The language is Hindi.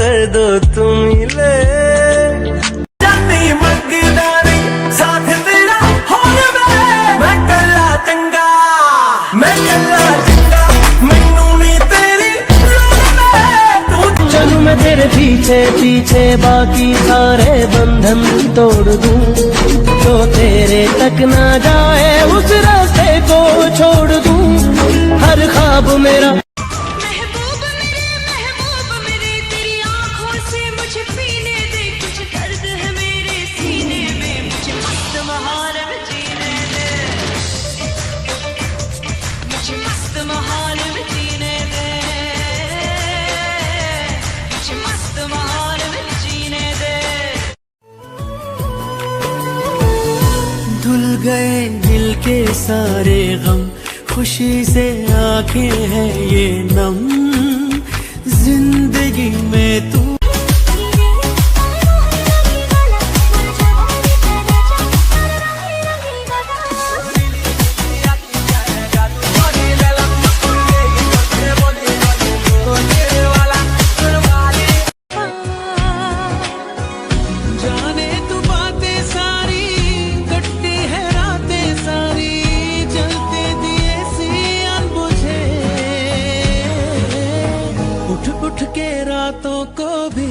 कर दो तुम ही ले। जानी मंगदा नहीं साथ तेरा होर मैं कला चंगा, मैं कला चंगा, मैनू नहीं तेरी लोड़ तू। चलूं मैं तेरे पीछे पीछे बाकी सारे बंधन तोड़ दूं, तो तेरे तक ना जाए उस रास्ते को छोड़ दूं। हर ख्वाब मेरा महबूब मेरे तेरी आंखों से मुझे पीने दे, कुछ दर्द है मेरे सीने में, मुझे मस्त महारब जीने दे, मुझे मस्त महारब जीने दे, मुझे मस्त महारब जीने दे। धुल गए दिल के सारे गम, खुशी से आंखें हैं ये नम, जिंदगी में तू। जाने तू बातें सारी, कटती है रातें सारी, जलते दिए सी अनबुझे, उठ उठ के रातों को भी